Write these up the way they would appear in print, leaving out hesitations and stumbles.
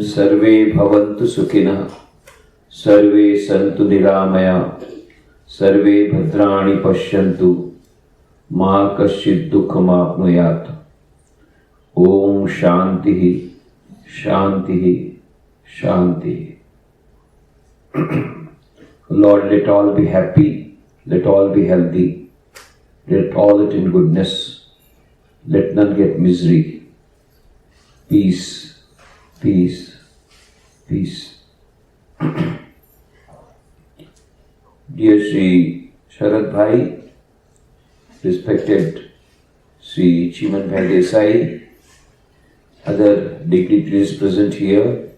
सर्वे भवन्तु सुखिनः, सर्वे सन्तु निरामया, सर्वे भद्राणि पश्यन्तु, मा कश्चित् दुःखमाप्नुयात्। ओम शांति शांति शांति। Lord, let all be happy, let all be healthy, let all it in goodness, let none get misery. Peace, peace, peace. Dear Sri Sharad Bhai, respected Sri Chiman Bhai Desai, other dignitaries present here,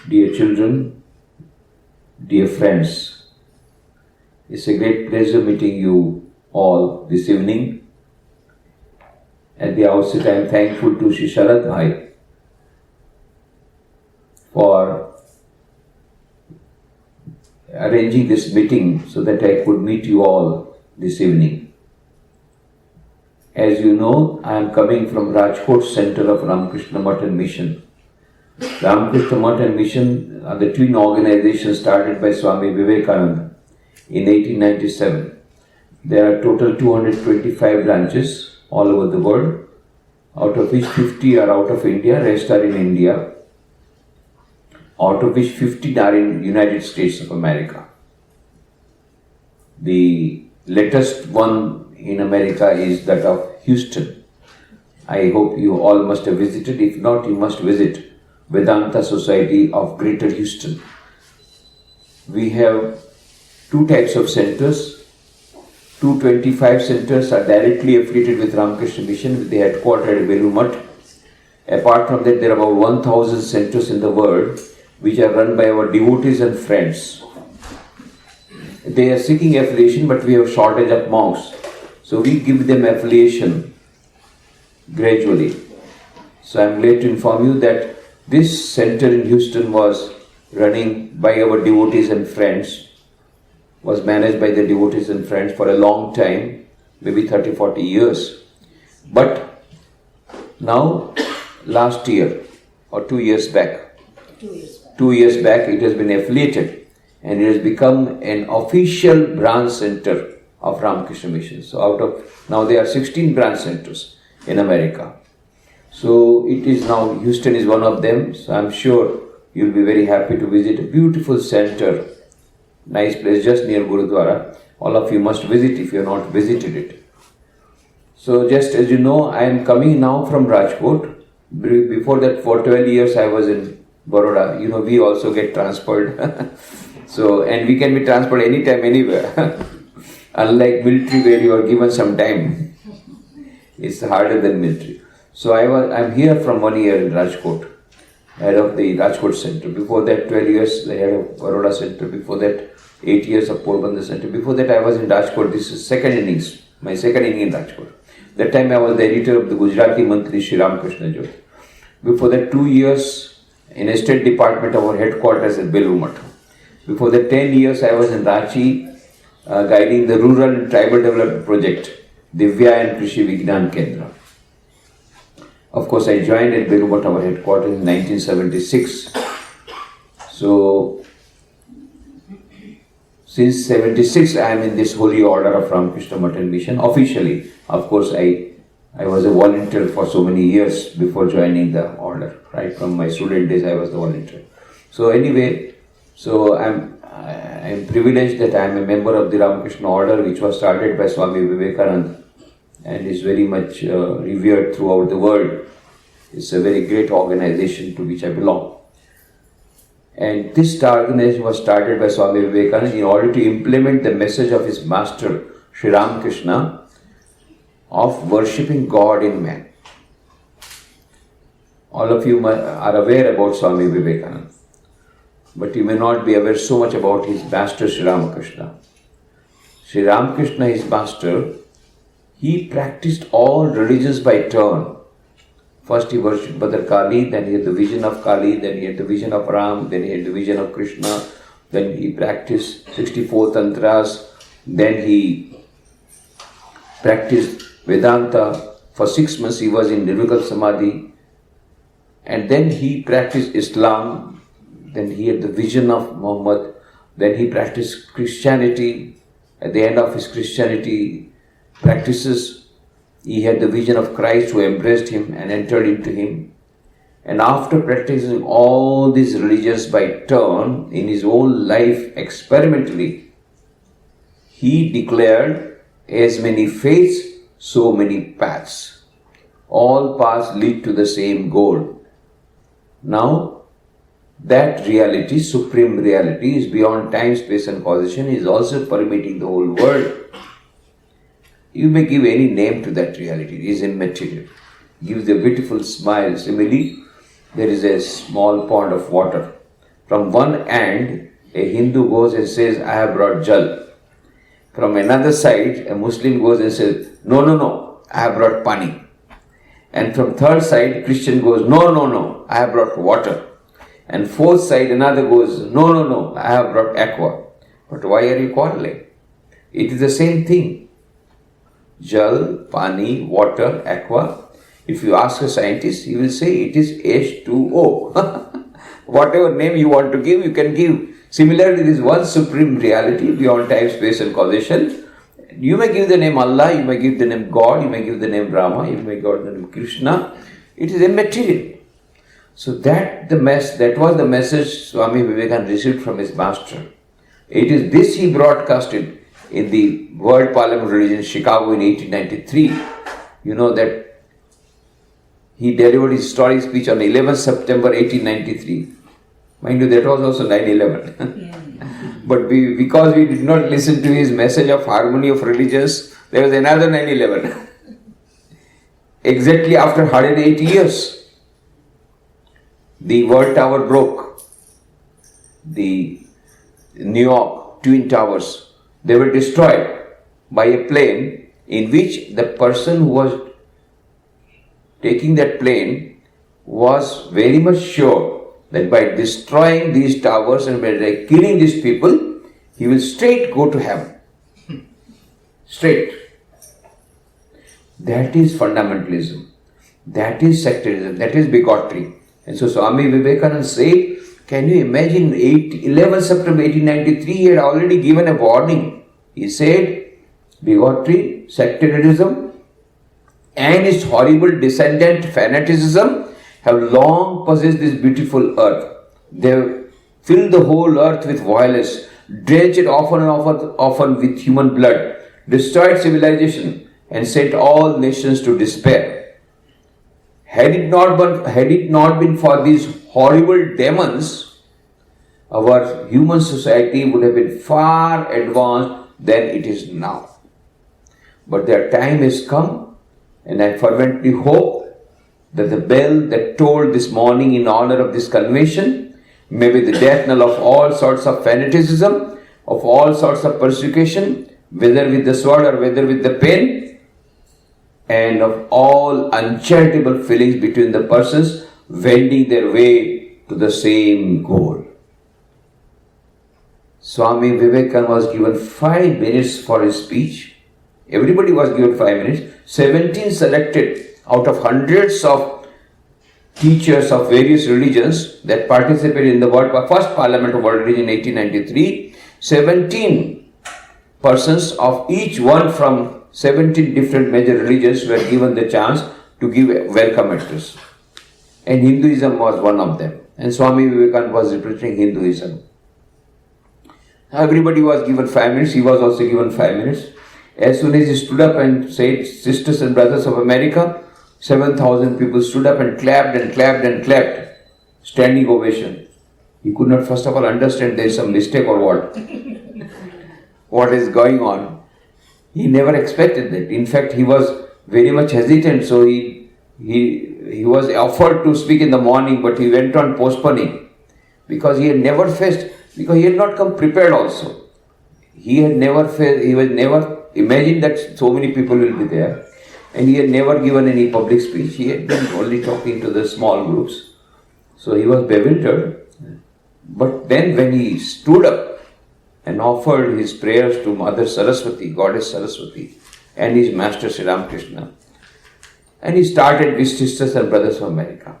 dear children, dear friends, it's a great pleasure meeting you all this evening. At the outset, I am thankful to Sri Sharad Bhai for arranging this meeting so that I could meet you all this evening. As you know, I am coming from Rajkot Center of Ramakrishna Math and Mission. Ramakrishna Math and Mission are the twin organizations started by Swami Vivekananda in 1897. There are total 225 branches all over the world, out of which 50 are out of India, rest are in India, out of which 15 are in United States of America. The latest one in America is that of Houston. I hope you all must have visited. If not, you must visit Vedanta Society of Greater Houston. We have two types of centers. 225 centers are directly affiliated with Ramakrishna Mission with the headquarters at Belur Math. Apart from that, there are about 1,000 centers in the world which are run by our devotees and friends. They are seeking affiliation, but we have shortage of monks. So we give them affiliation gradually. So I am glad to inform you that this center in Houston was running by our devotees and friends, was managed by the devotees and friends for a long time, maybe 30-40 years. But now, last year or 2 years back, 2 years back it has been affiliated and it has become an official branch center of Ramakrishna Mission. So out of, now there are 16 branch centers in America. So it is now, Houston is one of them, so I'm sure you'll be very happy to visit a beautiful center, nice place just near Gurudwara. All of you must visit if you have not visited it. So just as you know, I am coming now from Rajkot. Before that, for 12 years I was in Baroda. You know, we also get transferred. So, and we can be transferred anytime, anywhere. Unlike military where you are given some time. It's harder than military. So I'm here from 1 year in Rajkot, head of the Rajkot Center. Before that, 12 years, the head of Baroda Center. Before that, 8 years of Porbandar Center. Before that, I was in Rajkot. This is second innings, my second inning in Rajkot. That time, I was the editor of the Gujarati Monthly Sri Ramakrishna Jyoti. Before that, 2 years in a state department of our headquarters at Belur Math. Before that, 10 years, I was in Ranchi, guiding the Rural and Tribal Development Project, Divya and Krishi Vignan Kendra. Of course, I joined at Belur Math, our headquarters, in 1976. So, since 76, I am in this holy order of Ramakrishna Math and Mission, officially. Of course, I was a volunteer for so many years before joining the order. Right from my student days, I was the volunteer. So anyway, so I'm privileged that I am a member of the Ramakrishna order, which was started by Swami Vivekananda and is very much revered throughout the world. It's a very great organization to which I belong. And this organization was started by Swami Vivekananda in order to implement the message of his master, Sri Ramakrishna, of worshipping God in man. All of you are aware about Swami Vivekananda, but you may not be aware so much about his master, Sri Ramakrishna. Sri Ramakrishna, his master, he practiced all religions by turn. First he worshipped Mother Kali, then he had the vision of Kali, then he had the vision of Ram, then he had the vision of Krishna, then he practiced 64 tantras, then he practiced Vedanta. For 6 months he was in Nirvikalpa Samadhi, And then he practiced Islam, then he had the vision of Muhammad, then he practiced Christianity. At the end of his Christianity practices, he had the vision of Christ who embraced him and entered into him. And after practicing all these religions by turn in his own life experimentally, he declared, as many faiths, so many paths. All paths lead to the same goal. Now, that reality, supreme reality, is beyond time, space and causation, is also permeating the whole world. You may give any name to that reality, it is immaterial. Gives a beautiful smile. Similarly, there is a small pond of water. From one end, a Hindu goes and says, I have brought jal. From another side, a Muslim goes and says, no, I have brought pani. And from third side, Christian goes, no, I have brought water. And fourth side, another goes, no, I have brought aqua. But why are you quarreling? It is the same thing. Jal, pani, water, aqua. If you ask a scientist, he will say it is H2O. Whatever name you want to give, you can give. Similarly, there is one supreme reality beyond time, space and causation. You may give the name Allah, you may give the name God, you may give the name Rama, you may give the name Krishna. It is immaterial. So that was the message Swami Vivekananda received from his master. It is this he broadcasted in the World Parliament Religion, Chicago in 1893. You know that he delivered his historic speech on 11th September 1893. Mind you, that was also 9/11. But because we did not listen to his message of harmony of religions, there was another 9/11. Exactly after 180 years, the World Tower broke. The New York Twin Towers, they were destroyed by a plane in which the person who was taking that plane was very much sure that by destroying these towers and by killing these people, he will straight go to heaven. Straight. That is fundamentalism. That is sectarianism. That is bigotry. And so Swami Vivekananda said, can you imagine 11 September 1893, he had already given a warning. He said, bigotry, sectarianism, and its horrible descendant fanaticism have long possessed this beautiful earth. They have filled the whole earth with violence, drenched it often with human blood, destroyed civilization, and sent all nations to despair. Had it not been for these horrible demons, our human society would have been far advanced than it is now. But their time has come, and I fervently hope that the bell that tolled this morning in honor of this convention may be the death knell of all sorts of fanaticism, of all sorts of persecution, whether with the sword or whether with the pen, and of all uncharitable feelings between the persons wending their way to the same goal. Swami Vivekananda was given 5 minutes for his speech. Everybody was given 5 minutes. 17 selected out of hundreds of teachers of various religions that participated in the first Parliament of World Religion in 1893. 17 persons of each one from 17 different major religions were given the chance to give a welcome address. And Hinduism was one of them. And Swami Vivekananda was representing Hinduism. Everybody was given 5 minutes. He was also given 5 minutes. As soon as he stood up and said, "Sisters and brothers of America," 7,000 people stood up and clapped and clapped and clapped. Standing ovation. He could not first of all understand there is some mistake or what. What is going on. He never expected that. In fact, he was very much hesitant. So he was offered to speak in the morning, but he went on postponing. Because he had never faced, because he had not come prepared also. He was never imagined that so many people will be there. And he had never given any public speech. He had been only talking to the small groups. So he was bewildered. But then when he stood up and offered his prayers to Mother Saraswati, Goddess Saraswati, and his Master Sri Ramakrishna, and he started with Sisters and Brothers of America.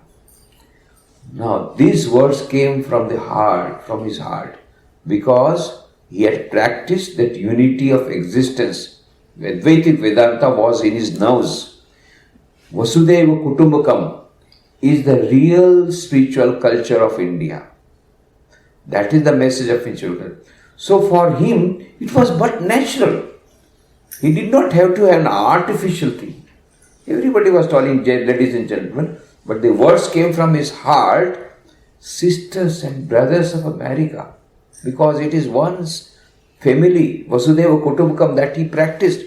Now, these words came from the heart, from his heart, because he had practiced that unity of existence. Advaitic Vedanta was in his nerves. Vasudeva Kutumbakam is the real spiritual culture of India. That is the message of Inchurkar. So for him, it was but natural. He did not have to have an artificial thing. Everybody was telling, ladies and gentlemen, but the words came from his heart, sisters and brothers of America, because it is one's family, Vasudeva Kutumbakam, that he practiced.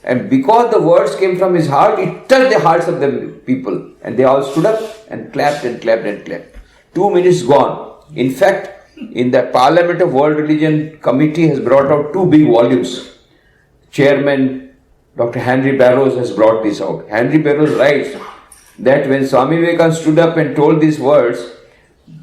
And because the words came from his heart, it touched the hearts of the people. And they all stood up and clapped and clapped and clapped. 2 minutes gone. In fact, in the Parliament of World Religion Committee has brought out 2 big volumes. Chairman Dr. Henry Barrows has brought this out. Henry Barrows writes that when Swami Vivekananda stood up and told these words,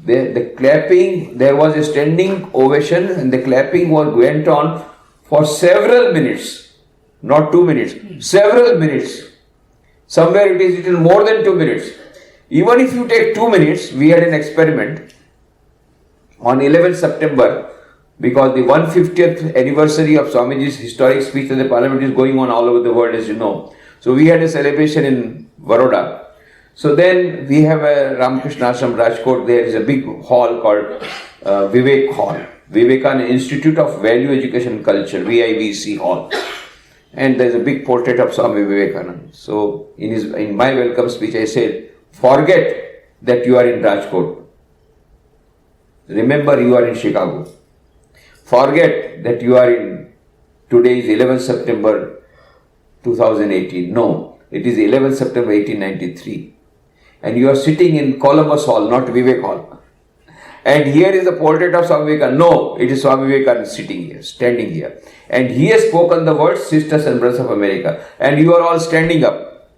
the clapping, there was a standing ovation and the clapping went on for several minutes. Not 2 minutes, several minutes. Somewhere it is little more than 2 minutes. Even if you take 2 minutes, we had an experiment on 11th September, because the 150th anniversary of Swamiji's historic speech in the Parliament is going on all over the world, as you know. So we had a celebration in Baroda. So then we have a Ramakrishna Ashram Rajkot. There is a big hall called Vivek Hall, Vivekananda Institute of Value Education and Culture, VIVC Hall. And there is a big portrait of Swami Vivekananda. So in my welcome speech I said, forget that you are in Rajkot. Remember you are in Chicago. Forget that you are in, today is 11th September 2018. No, it is 11th September 1893. And you are sitting in Columbus Hall, not Vivek Hall. And here is the portrait of Swami Vivekananda. No, it is Swami Vivekananda sitting here, standing here. And he has spoken the words, sisters and brothers of America. And you are all standing up.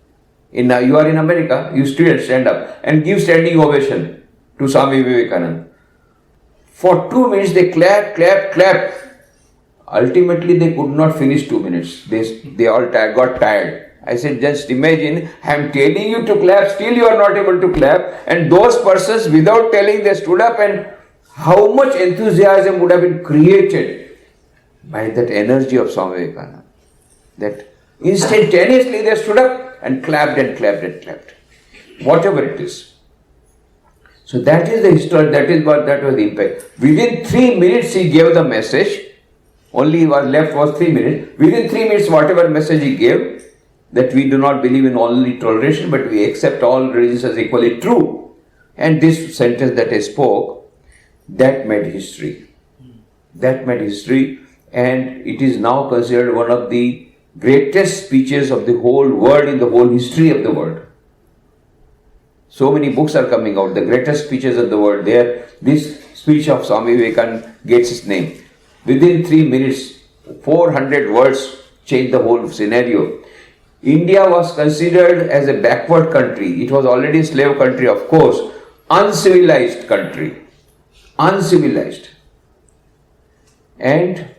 You are in America, you students stand up and give standing ovation to Swami Vivekananda. For 2 minutes they clap, clap, clap. Ultimately they could not finish 2 minutes. They all got tired. I said, just imagine, I am telling you to clap, still you are not able to clap. And those persons, without telling, they stood up, and how much enthusiasm would have been created by that energy of Swami Vivekananda. That instantaneously they stood up and clapped and clapped and clapped. Whatever it is. So that is the history, that was the impact. Within 3 minutes he gave the message. Only was left was 3 minutes. Within 3 minutes, whatever message he gave, that we do not believe in only toleration, but we accept all religions as equally true. And this sentence that I spoke, that made history. That made history, and it is now considered one of the greatest speeches of the whole world, in the whole history of the world. So many books are coming out, the greatest speeches of the world. There, this speech of Swami Vivekananda gets its name. Within 3 minutes, 400 words changed the whole scenario. India was considered as a backward country. It was already a slave country, of course. Uncivilized country. Uncivilized. And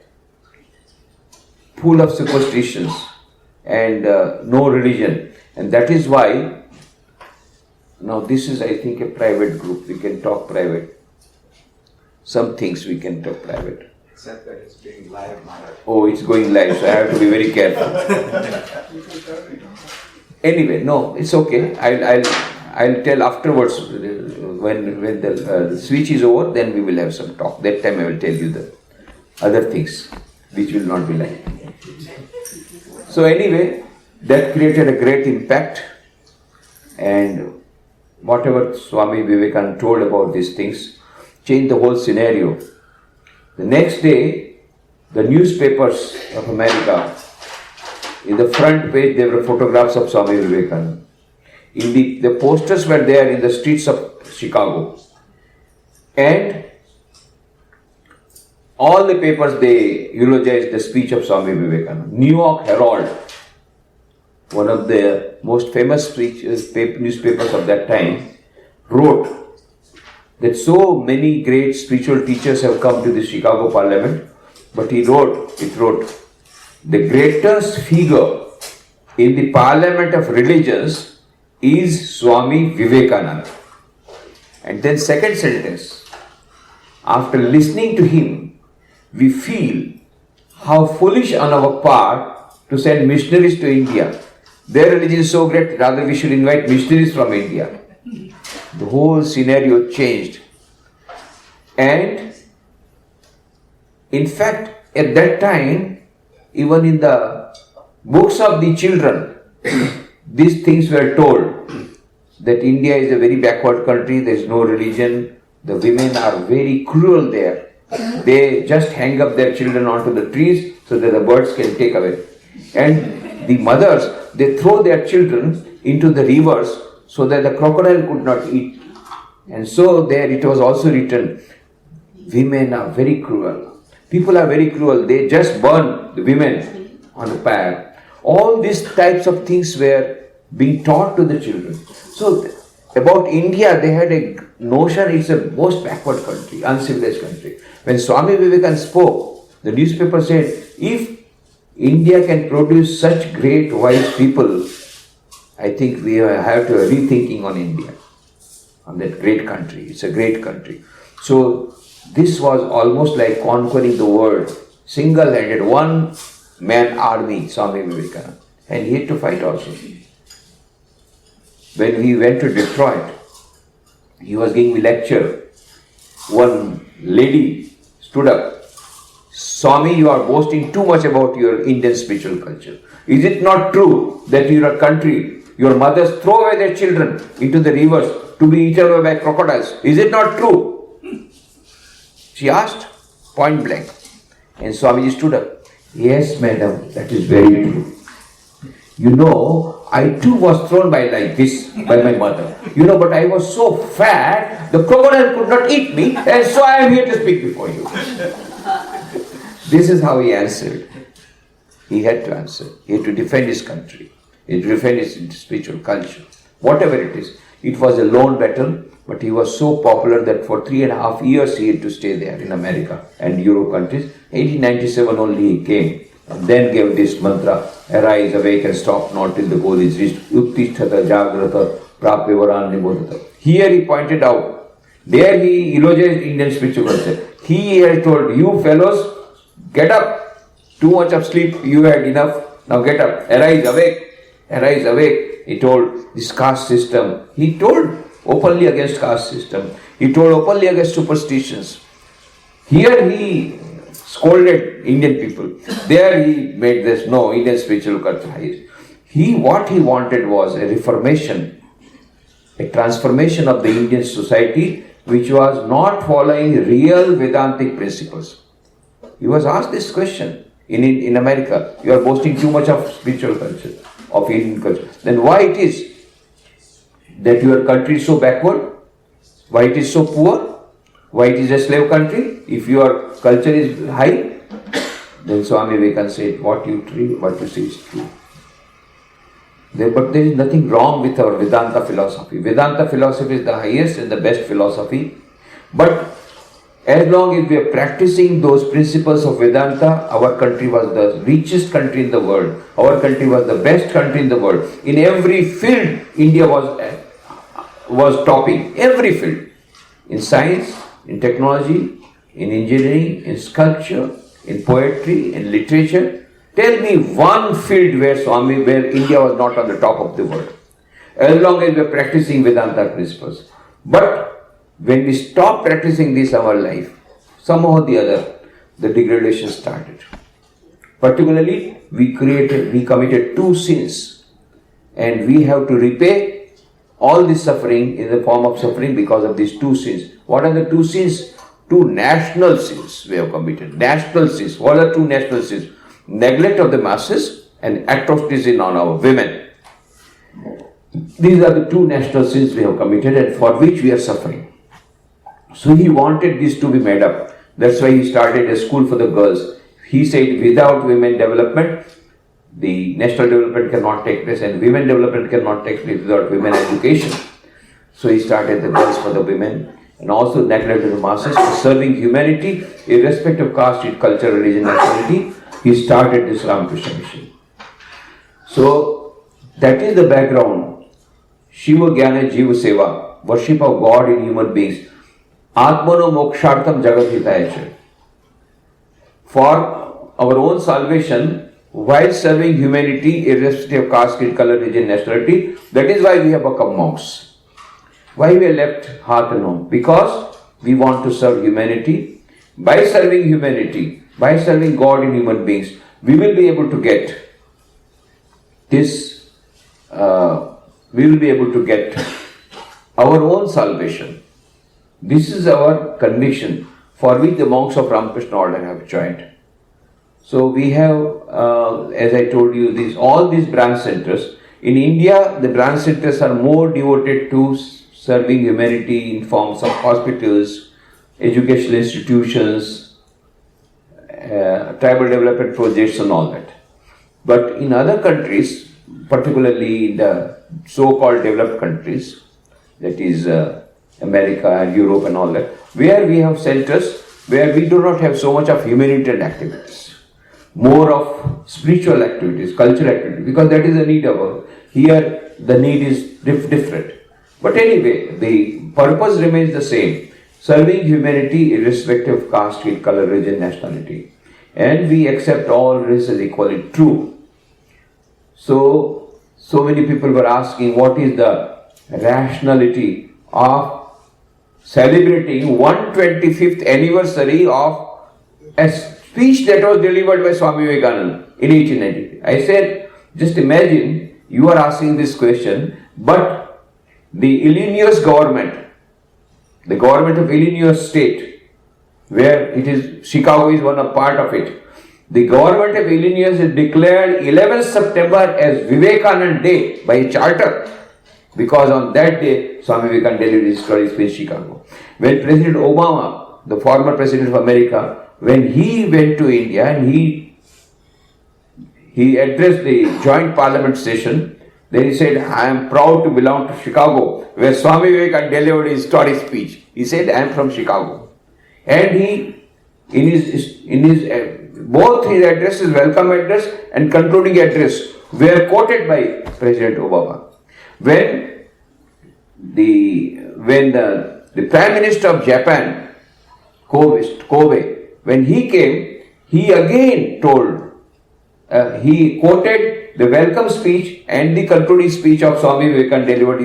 full of superstitions and no religion. And that is why, now this is, I think, a private group. We can talk private. Some things we can talk private. Except that it's being live, Maharaj. Oh, it's going live, so I have to be very careful. Anyway, no, it's okay. I'll tell afterwards, when the speech is over, then we will have some talk. That time I will tell you the other things, which will not be like. So anyway, that created a great impact, and whatever Swami Vivekananda told about these things changed the whole scenario. The next day, the newspapers of America, in the front page, there were photographs of Swami Vivekananda. The posters were there in the streets of Chicago. And all the papers, they eulogized the speech of Swami Vivekananda. New York Herald, one of the most famous newspapers of that time, wrote that so many great spiritual teachers have come to the Chicago Parliament, but it wrote, the greatest figure in the Parliament of Religions is Swami Vivekananda. And then second sentence, after listening to him, we feel how foolish on our part to send missionaries to India. Their religion is so great, rather we should invite missionaries from India. The whole scenario changed. And in fact, at that time, even in the books of the children, these things were told that India is a very backward country, there is no religion, the women are very cruel there. They just hang up their children onto the trees so that the birds can take away. And the mothers, they throw their children into the rivers so that the crocodile could not eat. And so there it was also written, women are very cruel. People are very cruel. They just burn the women on the pyre. All these types of things were being taught to the children. So about India, they had a notion it's a most backward country, uncivilized country. When Swami Vivekananda spoke, the newspaper said, if India can produce such great wise people, I think we have to rethinking on India, on that great country. It's a great country. So this was almost like conquering the world, single-handed, one-man army, Swami Vivekananda. And he had to fight also. When we went to Detroit, he was giving me lecture. One lady stood up. Swami, you are boasting too much about your Indian spiritual culture. Is it not true that in your country, your mothers throw away their children into the rivers to be eaten away by crocodiles? Is it not true? She asked, point blank. And Swamiji stood up. Yes, madam, that is very true. You know, I too was thrown by like this by my mother. You know, but I was so fat, the crocodile could not eat me, and so I am here to speak before you. This is how he answered. He had to answer. He had to defend his country. He had to defend his spiritual culture. Whatever it is. It was a lone battle, but he was so popular that for 3.5 years he had to stay there in America and Europe countries. 1897 only he came. And then gave this mantra, arise, awake and stop not till the goal is reached. Uttisthata jagrata prapyavarani bodhata. Here he pointed out, there he eulogized Indian spiritual culture. He had told, you fellows, get up. Too much of sleep, you had enough. Now get up, arise, awake. Arise, awake. He told this caste system. He told openly against caste system. He told openly against superstitions. Here he scolded Indian people. There he made this, no, Indian spiritual culture. What he wanted was a reformation, a transformation of the Indian society which was not following real Vedantic principles. He was asked this question in America. You are boasting too much of spiritual culture, of Indian culture. Then why it is that your country is so backward? Why it is so poor? Why it is a slave country? If your culture is high, then Swami Vivekananda said, what you say is true. But there is nothing wrong with our Vedanta philosophy. Vedanta philosophy is the highest and the best philosophy. But as long as we are practicing those principles of Vedanta, our country was the richest country in the world. Our country was the best country in the world. In every field, India was topping. Every field. In science, in technology, in engineering, in sculpture, in poetry, in literature. Tell me one field where India was not on the top of the world. As long as we are practicing Vedanta principles. But when we stop practicing this in our life, somehow or the other, the degradation started. Particularly, we committed 2 sins. And we have to repay all this suffering in the form of suffering because of these 2 sins. What are the 2 sins? 2 national sins we have committed. National sins. What are 2 national sins? Neglect of the masses and atrocities on our women. These are the 2 national sins we have committed and for which we are suffering. So he wanted this to be made up. That's why he started a school for the girls. He said without women development, the national development cannot take place and women development cannot take place without women education. So he started the girls for the women and also neglected the masses, serving humanity irrespective of caste, culture, religion, nationality. He started this Ramakrishna mission. So that is the background Shiva Jnana Jiva Seva, worship of God in human beings. Atmano Mokshartam Jagat Hitaya Cha. For our own salvation, while serving humanity, irrespective of caste, creed, color, religion, nationality, that is why we have become monks. Why we are left hearth and home? Because we want to serve humanity. By serving humanity, by serving God in human beings, we will be able to get this, we will be able to get our own salvation. This is our conviction for which the monks of Ramakrishna Order have joined. So we have, as I told you, all these branch centers. In India, the branch centers are more devoted to serving humanity in forms of hospitals, educational institutions, tribal development projects and all that. But in other countries, particularly in the so-called developed countries, that is America and Europe and all that, where we have centers where we do not have so much of humanitarian activities, more of spiritual activities, cultural activities, because that is the need of here the need is different. But anyway, the purpose remains the same, serving humanity irrespective of caste, creed, color, religion, nationality. And we accept all races equally. True. So many people were asking what is the rationality of celebrating 125th anniversary of a speech that was delivered by Swami Vivekananda in 1893. I said, just imagine you are asking this question, but the Illinois government, the government of Illinois state, where it is, Chicago is one a part of it, the government of Illinois has declared 11th September as Vivekananda Day by charter, because on that day Swami Vivekananda delivered his stories in Chicago. When President Obama, the former president of America, when he went to India and he addressed the joint parliament session, then he said, I am proud to belong to Chicago, where Swami Vivekananda delivered his story speech. He said, I am from Chicago. And he, in his both his addresses, welcome address and concluding address, were quoted by President Obama. When the Prime Minister of Japan, Kobe, when he came, he again told, he quoted the welcome speech and the concluding speech of Swami Vivekananda delivered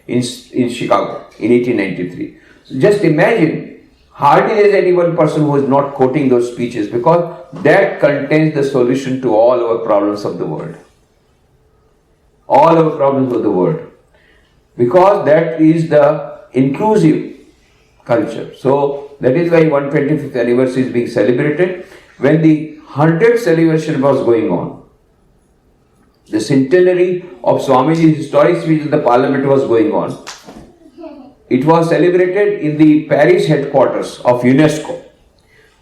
in Chicago in 1893. So just imagine, hardly there is any one person who is not quoting those speeches, because that contains the solution to all our problems of the world. All our problems of the world. Because that is the inclusive culture. So that is why 125th anniversary is being celebrated. When the 100th celebration was going on, the centenary of Swamiji's historic speech in the parliament was going on. It was celebrated in the Paris headquarters of UNESCO.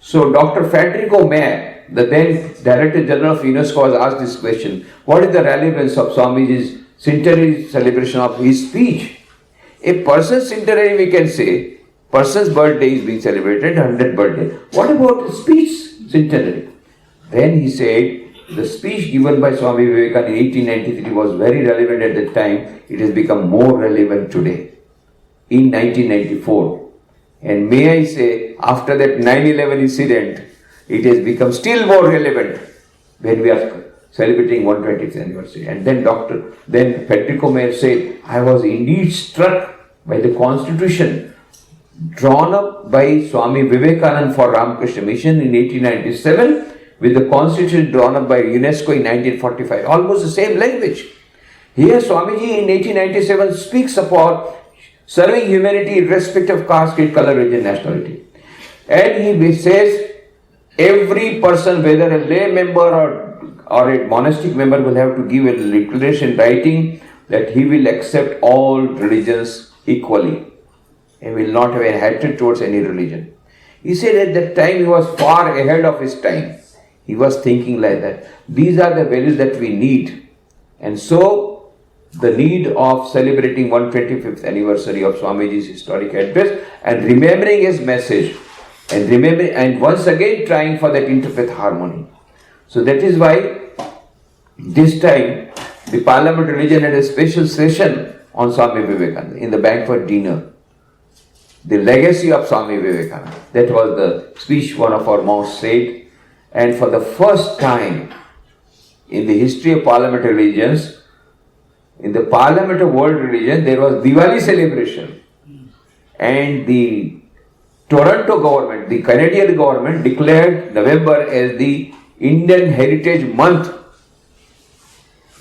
So Dr. Federico Mayer, the then Director General of UNESCO, was asked this question: what is the relevance of Swamiji's centenary celebration of his speech? A person's centenary, we can say, person's birthday is being celebrated, 100th birthday. What about speech centenary? Then he said, the speech given by Swami Vivekananda in 1893 was very relevant at that time. It has become more relevant today, in 1994. And may I say, after that 9/11 incident, it has become still more relevant when we are celebrating 120th anniversary. And then Federico Mayer said, I was indeed struck by the constitution drawn up by Swami Vivekananda for Ramakrishna Mission in 1897 with the constitution drawn up by UNESCO in 1945. Almost the same language. Here Swamiji in 1897 speaks about serving humanity irrespective of caste, creed, color, religion, nationality. And he says every person, whether a lay member or a monastic member, will have to give a declaration writing that he will accept all religions equally. He will not have a hatred towards any religion. He said at that time he was far ahead of his time. He was thinking like that. These are the values that we need. And so, the need of celebrating 125th anniversary of Swamiji's historic address and remembering his message and once again trying for that interfaith harmony. So that is why this time the Parliament Religion had a special session on Swami Vivekananda in the banquet dinner. The legacy of Swami Vivekananda. That was the speech one of our monks said. And for the first time in the history of parliamentary religions, in the Parliament of World Religion, there was Diwali celebration. And the Toronto government, the Canadian government, declared November as the Indian Heritage Month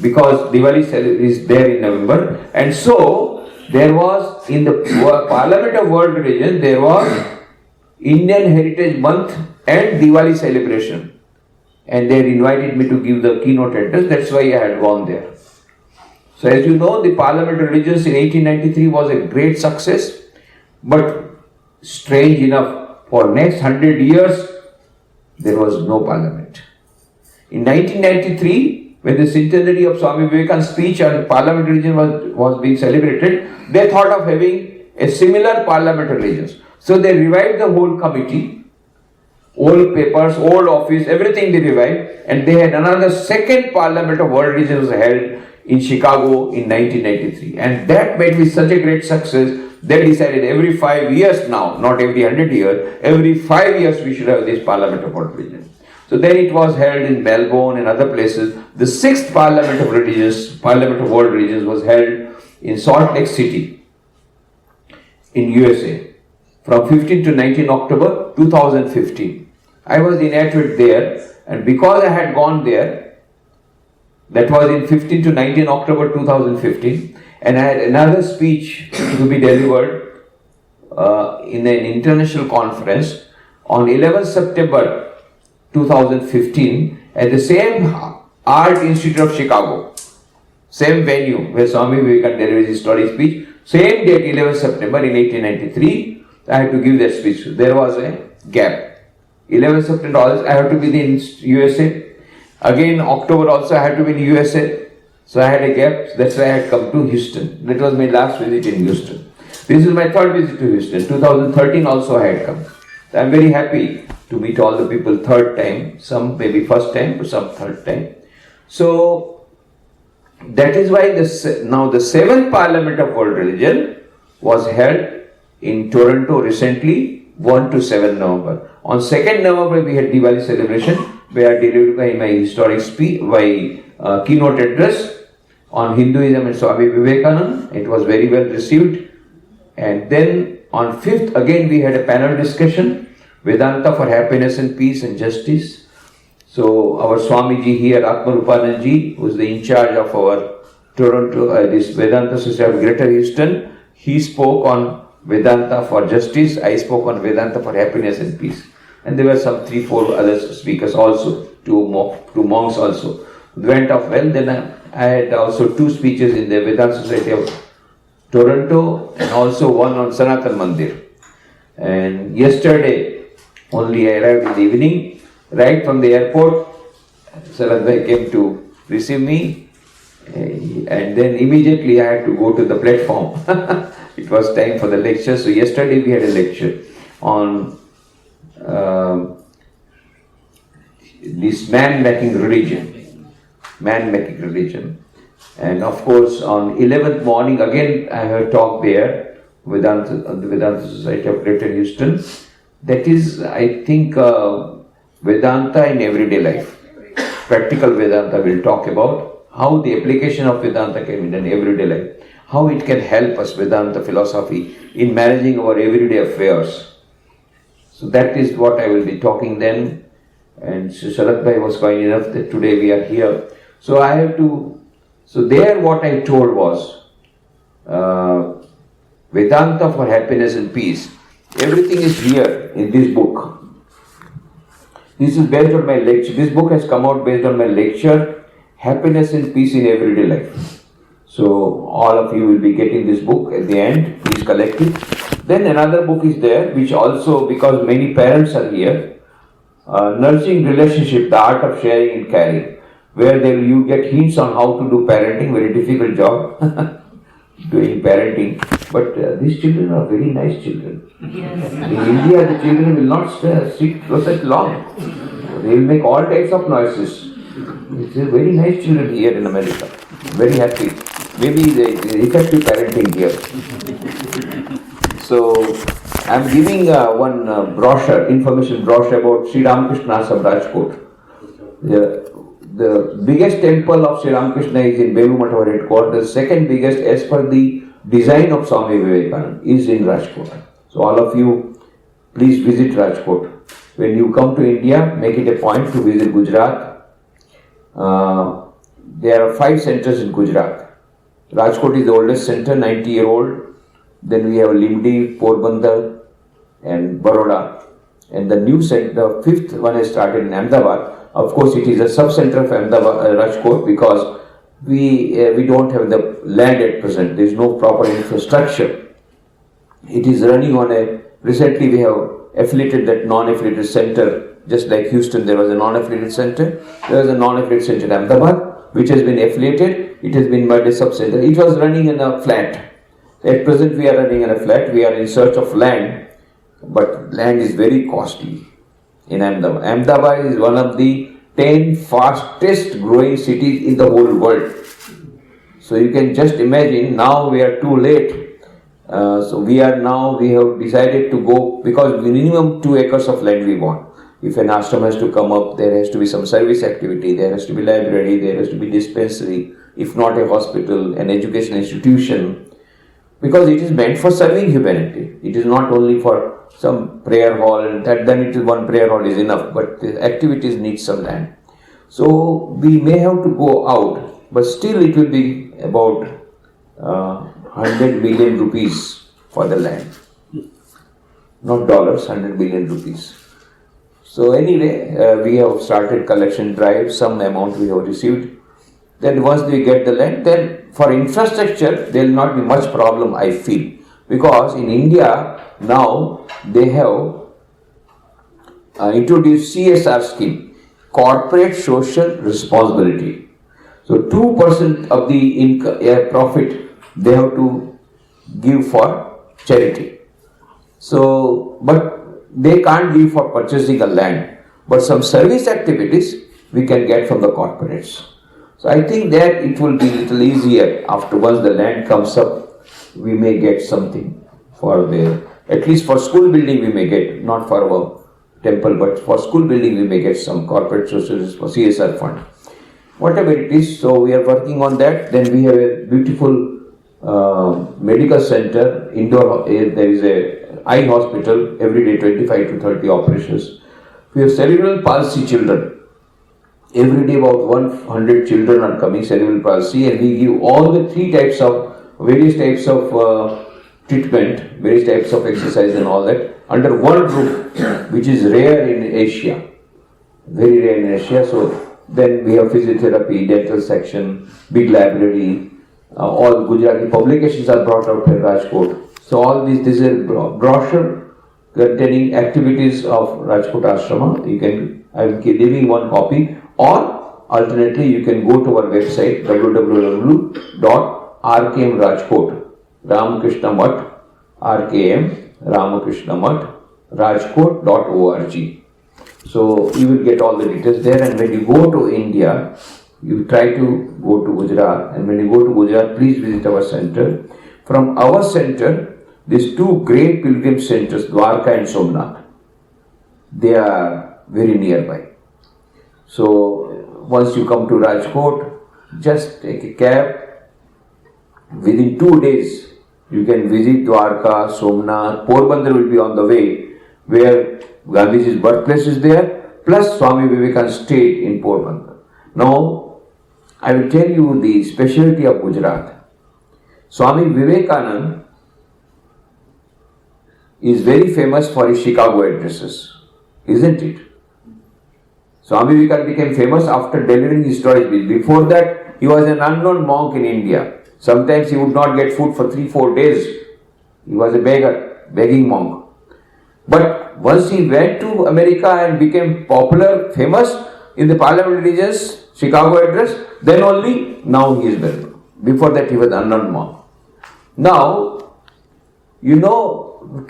because Diwali is there in November. And so, there was, in the Parliament of World Religion, there was Indian Heritage Month and Diwali celebration. And they invited me to give the keynote address, that's why I had gone there. So as you know, the Parliament of Religions in 1893 was a great success, but strange enough, for next 100 years, there was no Parliament. In 1993, when the centenary of Swami Vivekananda's speech on Parliament religion was being celebrated, they thought of having a similar Parliament religions. So they revived the whole committee, old papers, old office, everything they revived, and they had another second Parliament of World Religions held in Chicago in 1993. And that made with such a great success, they decided every 5 years now, not every 100 years, every 5 years we should have this Parliament of World Religions. So then it was held in Melbourne and other places. The 6th Parliament of World Religions was held in Salt Lake City in USA from 15 to 19 October 2015. I was inaugurated there, and because I had gone there, that was in 15 to 19 October 2015, and I had another speech to be delivered in an international conference on 11 September 2015 at the same Art Institute of Chicago, same venue where Swami Vivekananda delivered his historic speech, same date 11 September in 1893, I had to give that speech. There was a gap. 11 September I had to be in USA. Again October also I had to be in USA. So I had a gap. That's why I had come to Houston. That was my last visit in Houston. This is my third visit to Houston. 2013 also I had come. So I'm very happy to meet all the people third time. Some maybe first time, but some third time. So that is why now the 7th Parliament of World Religion was held in Toronto recently, 1 to 7 November. On 2nd November we had Diwali celebration, where I delivered my historic speech, my keynote address on Hinduism and Swami Vivekananda. It was very well received. And then on 5th again we had a panel discussion, Vedanta for Happiness and Peace and Justice. So our Swamiji here, Atmarupananji, who is the in charge of our Toronto, this Vedanta Society of Greater Houston, he spoke on Vedanta for Justice, I spoke on Vedanta for Happiness and Peace. And there were some 3-4 other speakers also, two monks also. It went off well. Then I had also 2 speeches in the Vedanta Society of Toronto and also one on Sanatan Mandir. And yesterday only I arrived in the evening, right from the airport, Sarat Bhai came to receive me, and then immediately I had to go to the platform. It was time for the lecture. So yesterday we had a lecture on this man-making religion. And of course on 11th morning again I have talked there on the Vedanta Society of Greater Houston. That is, I think, Vedanta in everyday life. Practical Vedanta will talk about how the application of Vedanta can be in everyday life. How it can help us, Vedanta philosophy, in managing our everyday affairs. So that is what I will be talking then. And Sharat Bhai was kind enough that today we are here. So I have to, so there what I told was, Vedanta for Happiness and Peace. Everything is here in this book. This is based on my lecture. This book has come out based on my lecture, Happiness and Peace in Everyday Life. So all of you will be getting this book at the end. Please collect it. Then another book is there, which also, because many parents are here, Nurturing Relationship, the Art of Sharing and Caring, where you get hints on how to do parenting, very difficult job, doing parenting. But these children are very nice children. Yes. In India, the children will not sit for such long. They will make all types of noises. It's very nice children here in America. Very happy. maybe the effective parenting here. So I'm giving one brochure, information brochure about Sri Ramakrishna Ashram Rajkot. The biggest temple of Sri Ramakrishna is in Belu Mathava headquarters. Second biggest, as per the design of Swami Vivekananda, is in Rajkot. So all of you, please visit Rajkot. When you come to India, make it a point to visit Gujarat. There are 5 centers in Gujarat. Rajkot is the oldest center, 90-year-old. Then we have Limdi, Porbandar and Baroda. And the new center, the 5th one has started in Ahmedabad. Of course, it is a sub-center of Ahmedabad, Rajkot, because we don't have the land at present. There is no proper infrastructure. It is running on a, recently we have affiliated that non-affiliated center, just like Houston there was a non-affiliated center. There was a non-affiliated center in Ahmedabad, which has been affiliated. It has been made a sub-center. It was running in a flat. At present we are running in a flat. We are in search of land, but land is very costly in Ahmedabad. Ahmedabad is one of the 10 fastest growing cities in the whole world. So you can just imagine, now we are too late. So we have decided to go, because minimum 2 acres of land we want. If an ashram has to come up, there has to be some service activity, there has to be library, there has to be dispensary, if not a hospital, an education institution, because it is meant for serving humanity. It is not only for some prayer hall, and then it is one prayer hall is enough, but the activities need some land. So we may have to go out, but still it will be about 100 million rupees for the land. Not dollars, 100 million rupees. So anyway, we have started collection drive, some amount we have received. Then once we get the land, then for infrastructure, there will not be much problem, I feel. Because in India, now they have introduced CSR scheme, corporate social responsibility. So 2% of the income, profit they have to give for charity. So, but they can't give for purchasing a land. But some service activities we can get from the corporates. So I think that it will be a little easier after once the land comes up, we may get something for at least for school building we may get, not for our temple, but for school building we may get some corporate social for CSR fund. Whatever it is, so we are working on that. Then we have a beautiful medical center, indoor, there is a eye hospital, every day 25 to 30 operations. We have cerebral palsy children. Every day about 100 children are coming, cerebral palsy, and we give all the various types of treatment, various types of exercise and all that under one roof, which is rare in Asia, very rare in Asia. So then we have physiotherapy, dental section, big library, all Gujarati publications are brought out at Rajkot. So all this is a brochure containing activities of Rajkot Ashrama. I'm giving one copy, or alternately you can go to our website www.rkmrajkot Ramakrishna Math, RKM Ramakrishna Math, Rajkot.org. So you will get all the details there, and when you go to India, you try to go to Gujarat, and when you go to Gujarat, please visit our center. From our center, these 2 great pilgrim centers, Dwarka and Somnath, they are very nearby. So once you come to Rajkot, just take a cab. Within 2 days, you can visit Dwarka, Somnath, Porbandar will be on the way, where Gandhiji's birthplace is there, plus Swami Vivekananda stayed in Porbandar. Now, I will tell you the specialty of Gujarat. Swami Vivekananda is very famous for his Chicago addresses, isn't it? Swami Vivekananda became famous after delivering his stories. Before that, he was an unknown monk in India. Sometimes he would not get food for 3-4 days. He was a beggar, begging monk. But once he went to America and became popular, famous in the Parliament regions, Chicago address, then only now he is well known. Before that, he was an unknown monk. Now,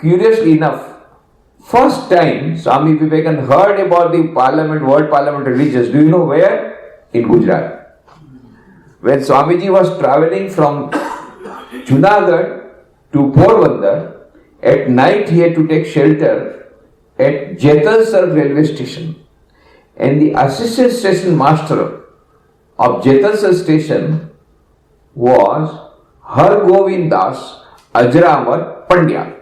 curiously enough, first time Swami Vivekananda heard about the Parliament, World Parliament religions, do you know where? In Gujarat. When Swamiji was traveling from Junagadh to Porbandar, at night he had to take shelter at Jaisalmer railway station. And the assistant station master of Jaisalmer station was Hargovind Das Ajramar Pandya.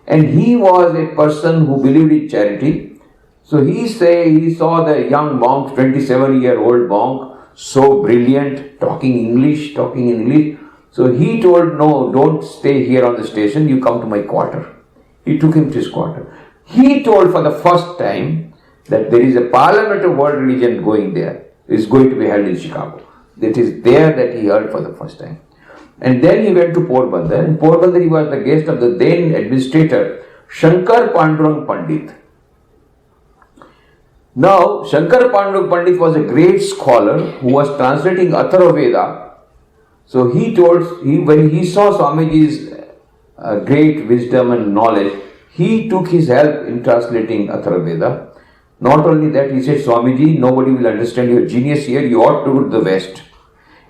And he was a person who believed in charity. So he saw the young monk, 27-year-old monk, so brilliant, talking in English. So he told, no, don't stay here on the station, you come to my quarter. He took him to his quarter. He told for the first time that there is a Parliament of World Religion going there. It's going to be held in Chicago. That is there that he heard for the first time. And then he went to Porbandar. In Porbandar he was the guest of the then administrator, Shankar Pandurang Pandit. Now, Shankar Pandurang Pandit was a great scholar who was translating Atharva Veda. So when he saw Swamiji's great wisdom and knowledge, he took his help in translating Atharva Veda. Not only that, he said, Swamiji, nobody will understand your genius here, you ought to go to the West.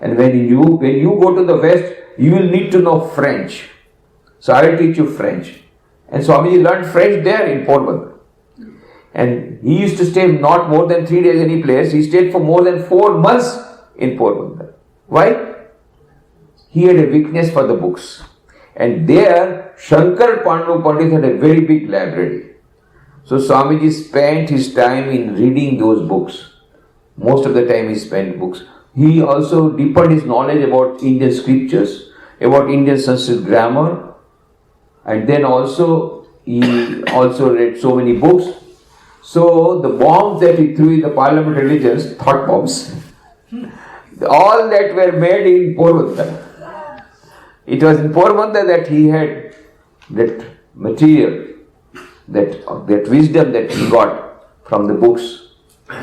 And when you go to the West, you will need to know French. So I will teach you French. And Swamiji learned French there in Porbandar. And he used to stay not more than 3 days any place. He stayed for more than 4 months in Porbandar. Why? He had a weakness for the books. And there, Shankar Pandurang Pandit had a very big library. So Swamiji spent his time in reading those books. Most of the time he spent books. He also deepened his knowledge about Indian scriptures, about Indian Sanskrit grammar, and then also he also read so many books. So the bombs that he threw in the Parliament religions, thought bombs, all that were made in Porbandar. It was in Porbandar that he had that material, that wisdom that he got from the books.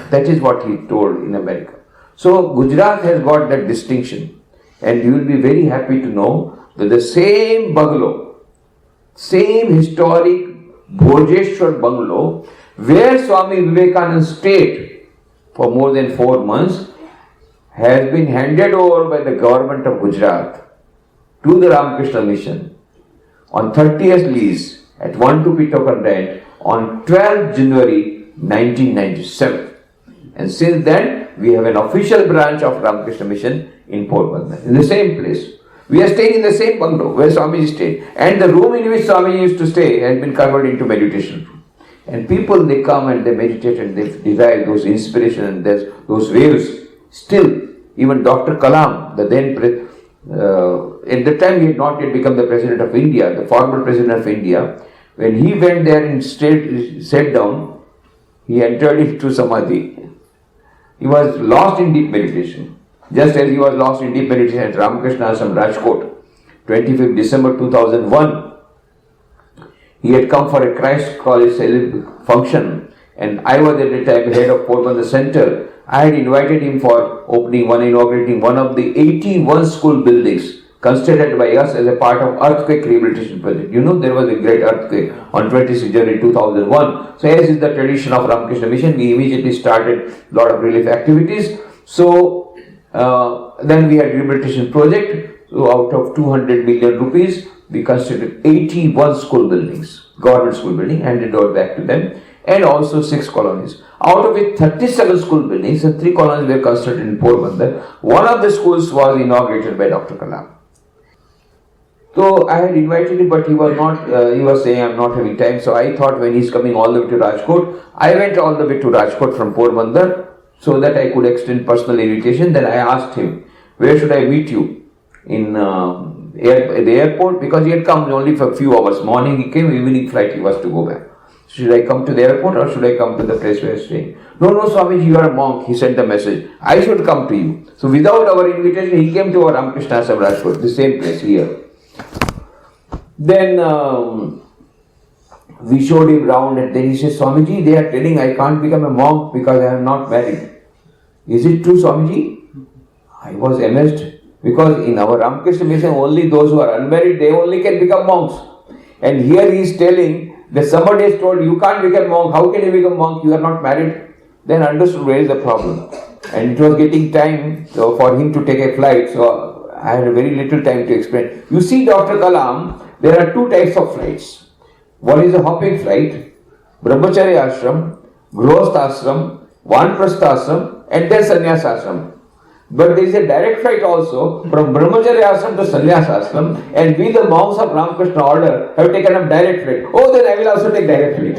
That is what he told in America. So Gujarat has got that distinction, and you will be very happy to know that the same bungalow, same historic Bhojeshwar bungalow, where Swami Vivekananda stayed for more than 4 months, has been handed over by the government of Gujarat to the Ramakrishna Mission on 30th lease at 1-2 Pitokan rent on 12th January 1997. And since then, we have an official branch of Ramakrishna Mission in Porbandar, in the same place. We are staying in the same bungalow where Swamiji stayed. And the room in which Swamiji used to stay has been converted into meditation room. And people, they come and they meditate and they derive those inspiration and those waves. Still, even Dr. Kalam, the then at the time he had not yet become the President of India, the former President of India, when he went there and sat down, he entered into Samadhi. He was lost in deep meditation. Just as he was lost in deep meditation at Ramakrishna Ashram, Rajkot, 25th December 2001. He had come for a Christ College function, and I was at the time head of Porbandar Center. I had invited him for inaugurating one of the 81 school buildings constructed by us as a part of earthquake rehabilitation project. You know, there was a great earthquake on 26 January 2001. So as is the tradition of Ramakrishna Mission, we immediately started a lot of relief activities. So then we had rehabilitation project. So out of 200 million rupees, we constructed 81 school buildings, government school building, handed over back to them, and also 6 colonies. Out of it, 37 school buildings and 3 colonies were constructed in Porbandar. One of the schools was inaugurated by Dr. Kalam. So I had invited him, but he was not, he was saying, I'm not having time. So I thought when he's coming all the way to Rajkot, I went all the way to Rajkot from Porbandar so that I could extend personal invitation. Then I asked him, where should I meet you? In the airport, because he had come only for a few hours. Morning he came, evening flight he was to go back. Should I come to the airport or should I come to the place where I was staying? No, Swamiji, you are a monk. He sent the message. I should come to you. So without our invitation, he came to our Ramakrishna Ashram, Rajkot, the same place here. Then we showed him round, and then he said, Swamiji, they are telling I can't become a monk because I am not married. Is it true, Swamiji? I was amazed, because in our Ramakrishna Mission, only those who are unmarried, they only can become monks. And here he is telling that somebody has told you can't become monk. How can you become monk? You are not married. Then understood where is the problem. And it was getting time for him to take a flight, so I had very little time to explain. You see, Dr. Kalam, there are two types of flights. One is a hopping flight, Brahmacharya Ashram, Grihastha Ashram, Vanprastha Ashram, and then Sannyas Ashram. But there is a direct flight also from Brahmacharya Ashram to Sannyas Ashram, and we, the monks of Ramakrishna order, have taken up direct flight. Oh, then I will also take direct flight.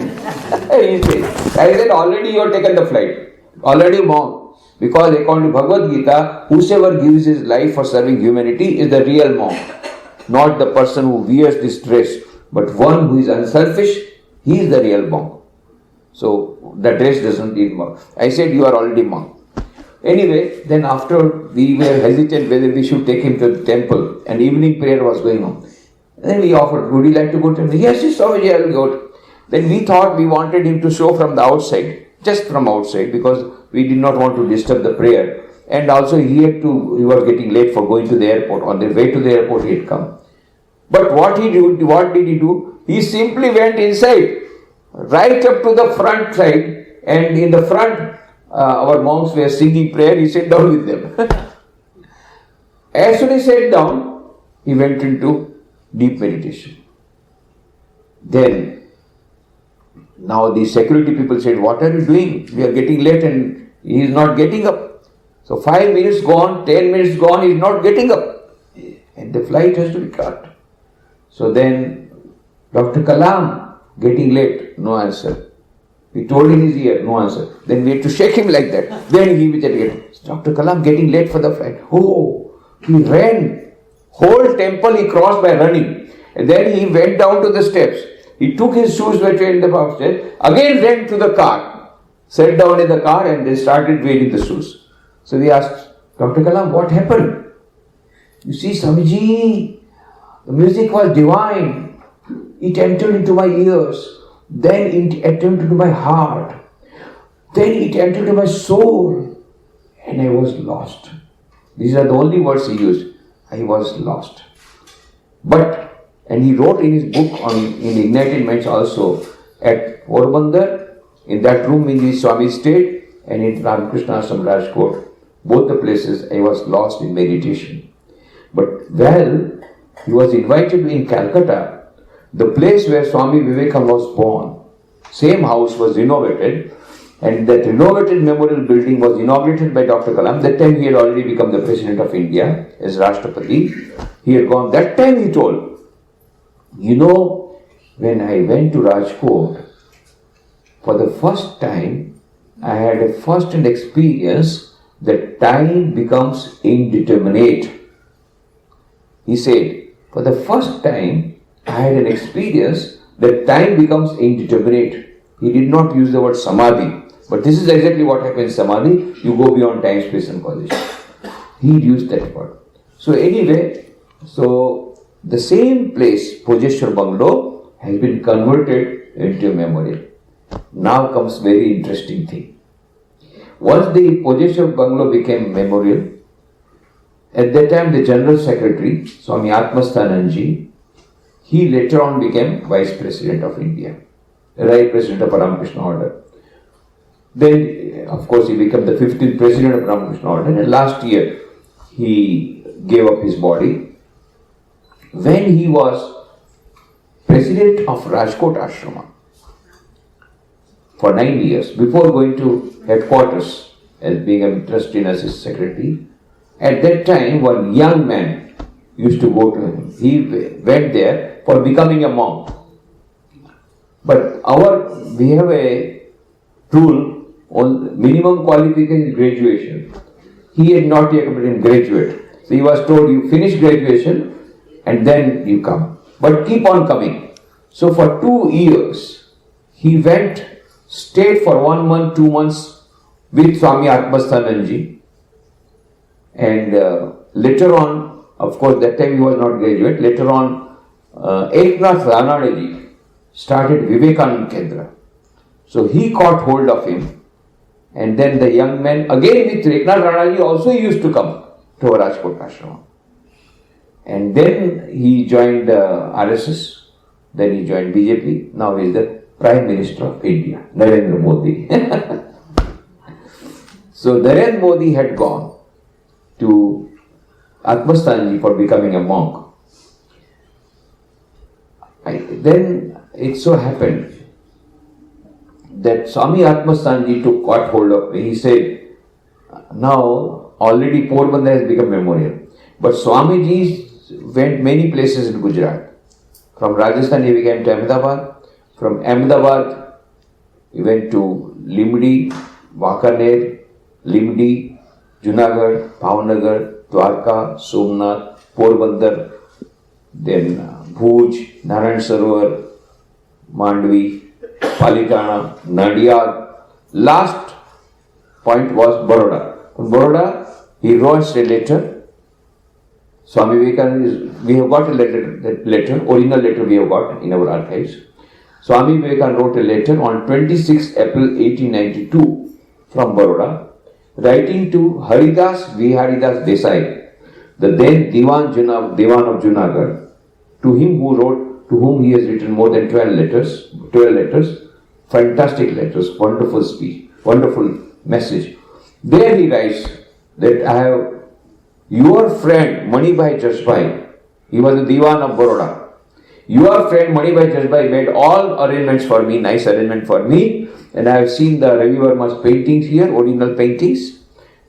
He said, I said, already you have taken the flight. Already monk. Because according to Bhagavad Gita, whosoever gives his life for serving humanity is the real monk. Not the person who wears this dress, but one who is unselfish, he is the real monk. So the dress doesn't need monk. I said, you are already monk. Anyway, then after we were hesitant whether we should take him to the temple, and evening prayer was going on. Then we offered, would you like to go to temple? Yes, Swamiji, I will go. Then we thought we wanted him to show from the outside, just from outside, because we did not want to disturb the prayer. And also he was getting late for going to the airport. On the way to the airport he had come. But what did he do? He simply went inside, right up to the front side, and in the front, our monks were singing prayer, he sat down with them. As soon as he sat down, he went into deep meditation. Then, now the security people said, what are you doing? We are getting late and he is not getting up. So 5 minutes gone, 10 minutes gone, he is not getting up. And the flight has to be cut. So then, Dr. Kalam, getting late, no answer. We told in his ear, no answer. Then we had to shake him like that. Then he was again, Dr. Kalam getting late for the flight. Oh, he ran. Whole temple he crossed by running. And then he went down to the steps. He took his shoes which were in the upstairs, again ran to the car, sat down in the car and they started wearing the shoes. So we asked, Dr. Kalam, what happened? You see, Swamiji, the music was divine. It entered into my ears. Then it entered into my heart. Then it entered into my soul. And I was lost. These are the only words he used. I was lost. But, and he wrote in his book in Ignited Minds also, at Porbandar, in that room in which Swami stayed, and in Ramakrishna Ashram Rajkot, both the places I was lost in meditation. But he was invited in Calcutta, the place where Swami Vivekananda was born. Same house was renovated, and that renovated memorial building was inaugurated by Dr. Kalam. That time he had already become the President of India as Rashtrapati. He had gone. That time he told, you know, when I went to Rajkot, for the first time, I had a first-hand experience that time becomes indeterminate. He said, for the first time, I had an experience that time becomes indeterminate. He did not use the word samadhi, but this is exactly what happens in samadhi. You go beyond time, space and causation. He used that word. So anyway, the same place, Bhojeshwar Bungalow, has been converted into a memorial. Now comes very interesting thing. Once the Bhojeshwar Bungalow became memorial, at that time the General Secretary, Swami Atmasthananji, he later on became Vice President of India, Right President of Ramakrishna Order. Then, of course, he became the 15th President of Ramakrishna Order, and last year he gave up his body. When he was President of Rajkot Ashrama for 9 years, before going to headquarters as being a trustee and as his secretary, at that time one young man used to go to him. He went there for becoming a monk. But we have a rule on minimum qualification is graduation. He had not yet become graduate. So he was told, you finish graduation and then you come. But keep on coming. So for 2 years, he went, stayed for 1 month, 2 months with Swami Atmasthananji. And later on, of course, that time he was not graduate. Later on, Eknath Ranade started Vivekananda Kendra. So he caught hold of him, and then the young man, again with Eknath Ranade also used to come to Rajkot Ashrama. And then he joined RSS, then he joined BJP, now he is the Prime Minister of India, Narendra Modi. So Narendra Modi had gone to Atmasthanji for becoming a monk. Then it so happened that Swami Atmasthanji got hold of me. He said, now already Porbandar has become memorial. But Swamiji went many places in Gujarat. From Rajasthan he came to Ahmedabad. From Ahmedabad he went to Limdi, Wakaner, Limdi, Junagadh, Bhavnagar, Dwarka, Somnath, Porbandar, then Bhuj, Narayan Sarovar, Mandvi, Palitana, Nadiyad. Last point was Baroda. From Baroda, he wrote a letter. Swami Vivekananda, we have got a letter, original letter we have got in our archives. Swami Vivekananda wrote a letter on 26 April 1892 from Baroda, writing to Haridas Viharidas Desai, the then Diwan of Junagadh, to whom he has written more than 12 letters, fantastic letters, wonderful speech, wonderful message. There he writes that I have your friend Manibhai Jasbhai, he was the Diwan of Baroda. Your friend Manibhai Jasbhai made all arrangements for me, nice arrangement for me, and I have seen the Ravi Verma's paintings here, original paintings,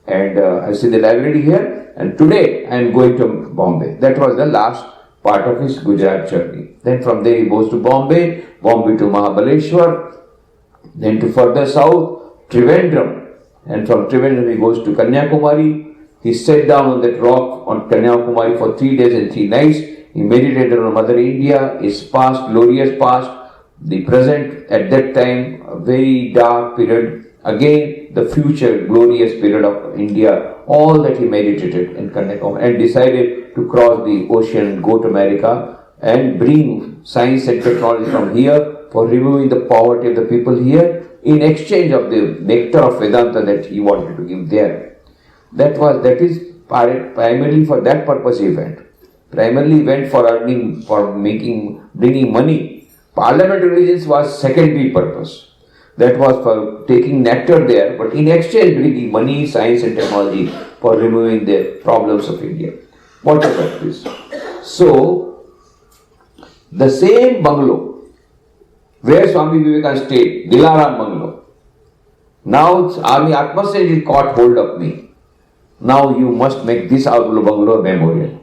and I have seen the library here, and today I am going to Bombay. That was the last part of his Gujarat journey. Then from there he goes to Bombay to Mahabaleshwar, then to further south, Trivandrum, and from Trivandrum he goes to Kanyakumari. He sat down on that rock on Kanyakumari for 3 days and 3 nights. He meditated on Mother India, his past, glorious past, the present, at that time, a very dark period, again the future, glorious period of India, all that he meditated in Kanyakumari and decided to cross the ocean, go to America and bring science and technology from here for removing the poverty of the people here in exchange of the nectar of Vedanta that he wanted to give there. That is primarily for that purpose he went. Primarily went for bringing money. Parliamentary religions was secondary purpose. That was for taking nectar there, but in exchange bringing money, science and technology for removing the problems of India. Whatever it is. So, the same bungalow where Swami Vivekananda stayed, Dilaram bungalow. Now Swami Atmasthanji caught hold of me. Now you must make this bungalow a memorial.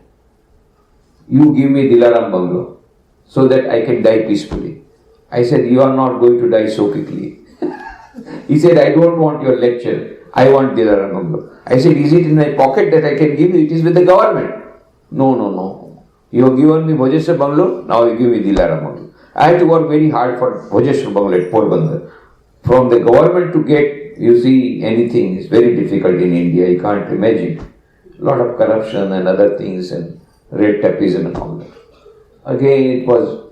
You give me Dilaram bungalow so that I can die peacefully. I said, you are not going to die so quickly. He said, I don't want your lecture. I want Dilaram bungalow. I said, is it in my pocket that I can give you? It is with the government. No. You have given me Bhojeshwar bungalow, now you give me Dilaram bungalow. I had to work very hard for Bhojeshwar bungalow at Porbandar. From the government to get, you see, anything is very difficult in India. You can't imagine. A lot of corruption and other things and red tapeism and all that. Again,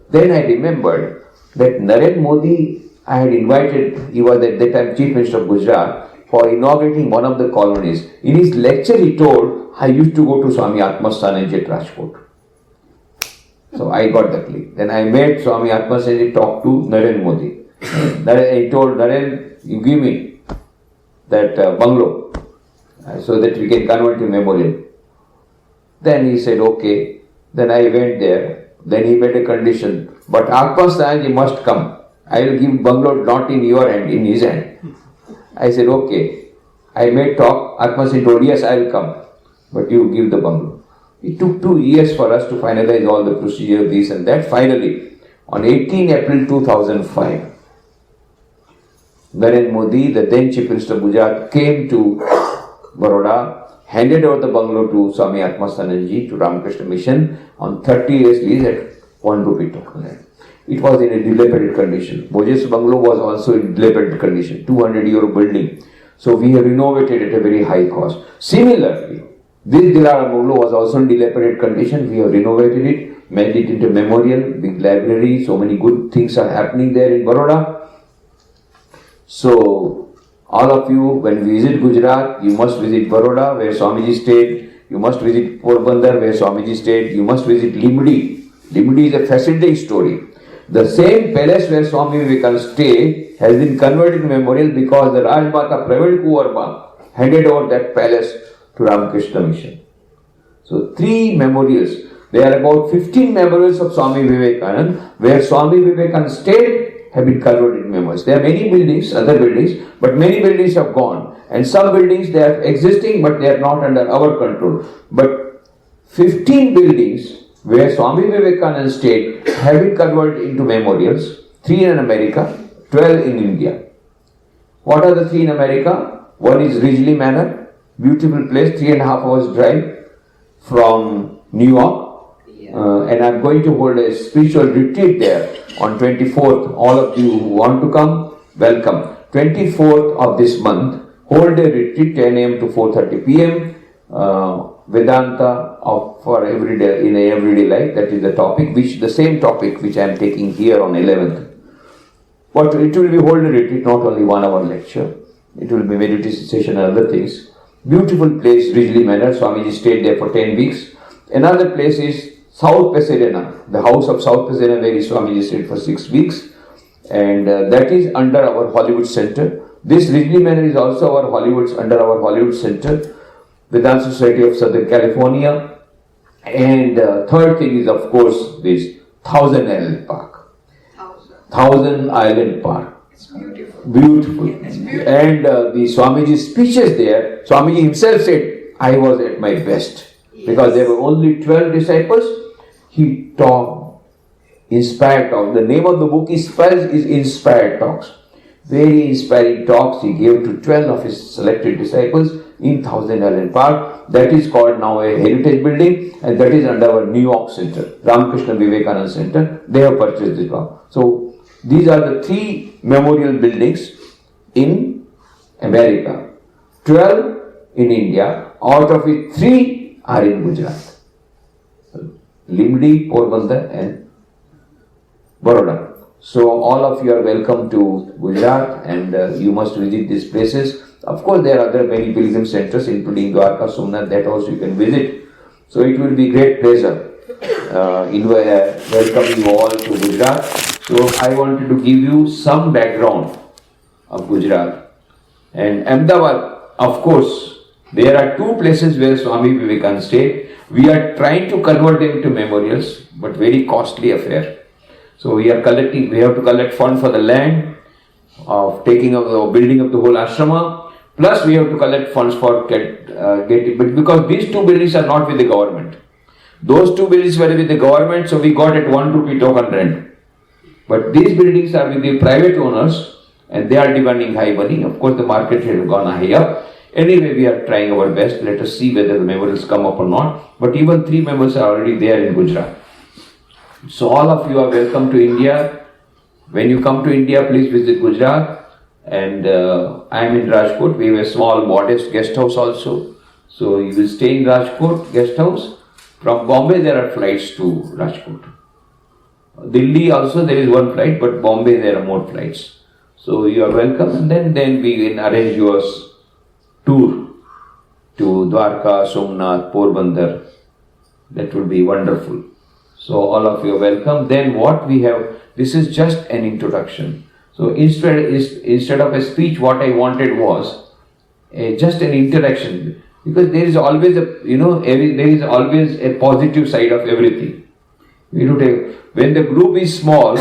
then I remembered that Narendra Modi, I had invited, he was at that time Chief Minister of Gujarat, for inaugurating one of the colonies. In his lecture he told, I used to go to Swami Atmasthanji at Rajkot. So I got the clip. Then I made Swami Atmasthanji talk to Narendra Modi. I told Narendra, you give me that bungalow so that we can convert to memorial. Then he said, okay. Then I went there. Then he made a condition. But Atmasthanji must come. I will give bungalow not in your hand, in his hand. I said, okay. I made talk. Atmasthanji told, yes, I will come. But you give the bungalow. It took 2 years for us to finalize all the procedure, this and that. Finally, on 18 April 2005, Narendra Modi, the then Chief Minister of Gujarat, came to Baroda, handed over the bungalow to Swami Atmasthanji, to Ramakrishna Mission, on 30 years lease at 1 rupee token. It was in a dilapidated condition. Bhojeshwar bungalow was also in dilapidated condition, 200 euro building. So we have renovated at a very high cost. Similarly, this Dilaram bungalow was also in dilapidated condition. We have renovated it, made it into memorial, big library, so many good things are happening there in Baroda. So, all of you, when you visit Gujarat, you must visit Baroda, where Swamiji stayed. You must visit Porbandar, where Swamiji stayed. You must visit Limdi. Limdi is a fascinating story. The same palace where Swami Vivekananda stayed has been converted to memorial because the Rajmata Praveen Kuwar handed over that palace to Ramakrishna Mission. So 3 memorials. There are about 15 memorials of Swami Vivekananda where Swami Vivekananda stayed have been converted into memorials. There are many buildings, other buildings, but many buildings have gone. And some buildings they are existing but they are not under our control. But 15 buildings where Swami Vivekananda stayed have been converted into memorials. 3 in America, 12 in India. What are the 3 in America? One is Ridgely Manor, beautiful place, 3.5 hours drive from New York. And I'm going to hold a spiritual retreat there on 24th. All of you who want to come, welcome. 24th of this month, hold a retreat 10 a.m. to 4:30 p.m. Vedanta for everyday in a everyday life. That is the topic, the same topic which I am taking here on 11th. But it will be hold a retreat, not only 1 hour lecture. It will be meditation session and other things. Beautiful place, Ridgely Manor. Swamiji stayed there for 10 weeks. Another place is South Pasadena, the house of South Pasadena where Swamiji stayed for 6 weeks. And that is under our Hollywood Center. This Ridgely Manor is also under our Hollywood Center, Vedanta Society of Southern California. And third thing is, of course, this Thousand Island Park. Thousand Island Park. It's beautiful. Beautiful. It's beautiful. And the Swamiji's speeches there, Swamiji himself said, I was at my best. Because there were only 12 disciples. He taught inspired talks. The name of the book is Inspired Talks. Very inspiring talks he gave to 12 of his selected disciples in Thousand Island Park. That is called now a heritage building, and that is under our New York Center, Ramakrishna Vivekananda Center. They have purchased this one. So these are the 3 memorial buildings in America, 12 in India, out of which 3 are in Gujarat. Limdi, Porbandar and Baroda. So all of you are welcome to Gujarat and you must visit these places. Of course there are other many pilgrim centers including Dwarka, Somnath, that also you can visit. So it will be great pleasure welcoming you all to Gujarat. So I wanted to give you some background of Gujarat. And Ahmedabad, of course, there are 2 places where Swami Vivekananda stayed. We are trying to convert them to memorials, but very costly affair. So we have to collect fund for the land, of building of the whole ashrama, plus we have to collect funds for getting, but because these 2 buildings are not with the government. Those 2 buildings were with the government, so we got at 1 rupee token rent. But these buildings are with the private owners and they are demanding high money. Of course the market has gone high up. Anyway, we are trying our best. Let us see whether the memorials come up or not. But even 3 members are already there in Gujarat. So all of you are welcome to India. When you come to India, please visit Gujarat. And I am in Rajkot. We have a small, modest guest house also. So you will stay in Rajkot guest house. From Bombay, there are flights to Rajkot. Delhi also there is 1 flight, but Bombay there are more flights. So you are welcome. And then we will arrange yours tour to Dwarka, Somnath, Porbandar. That would be wonderful. So all of you are welcome. Then what we have, this is just an introduction. So instead of a speech, what I wanted was just an interaction. Because there is always a positive side of everything. When the group is small,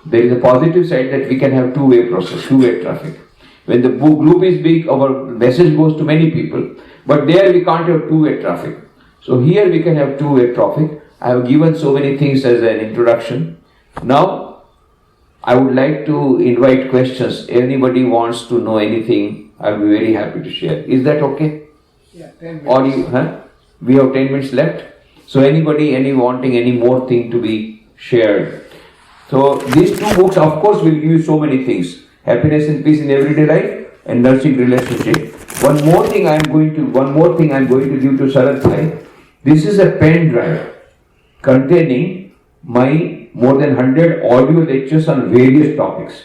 there is a positive side that we can have two-way process, two-way traffic. When the group is big, our message goes to many people. But there we can't have two-way traffic. So here we can have two-way traffic. I have given so many things as an introduction. Now, I would like to invite questions. Anybody wants to know anything, I'll be very happy to share. Is that okay? Yeah, 10 minutes. We have 10 minutes left. So anybody wanting any more thing to be shared. So these 2 books, of course, will give you so many things. Happiness and Peace in Everyday Life and Nursing Relationship. One more thing I am going to give to Sarath Bhai. This is a pen drive containing my more than 100 audio lectures on various topics.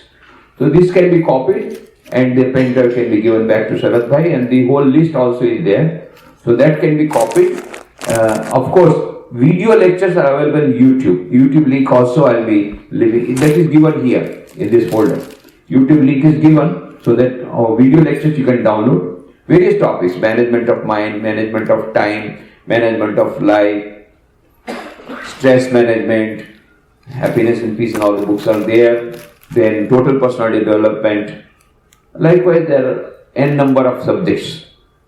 So this can be copied and the pen drive can be given back to Sarath Bhai, and the whole list also is there. So that can be copied. Of course, video lectures are available on YouTube. YouTube link also I will be leaving. That is given here in this folder. YouTube link is given so that video lectures you can download. various topics: management of mind, management of time, management of life, stress management, happiness and peace, and all the books are there. Then total personality development. Likewise, there are n number of subjects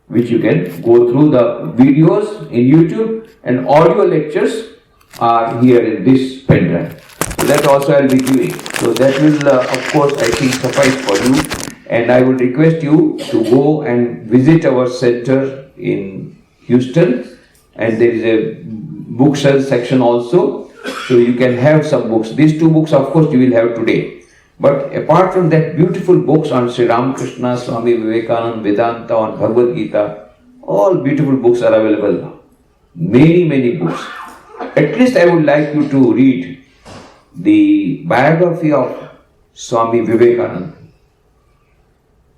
which you can go through. The videos in YouTube and audio lectures are here in this pen drive. So that also I'll be giving. So that will, of course, I think suffice for you. And I would request you to go and visit our center in Houston. And there is a bookshelf section also. So you can have some books. These two books, of course, you will have today. But apart from that, beautiful books on Sri Ramakrishna, Swami Vivekananda, Vedanta, on Bhagavad Gita, all beautiful books are available now. Many, many books. At least I would like you to read the biography of Swami Vivekananda,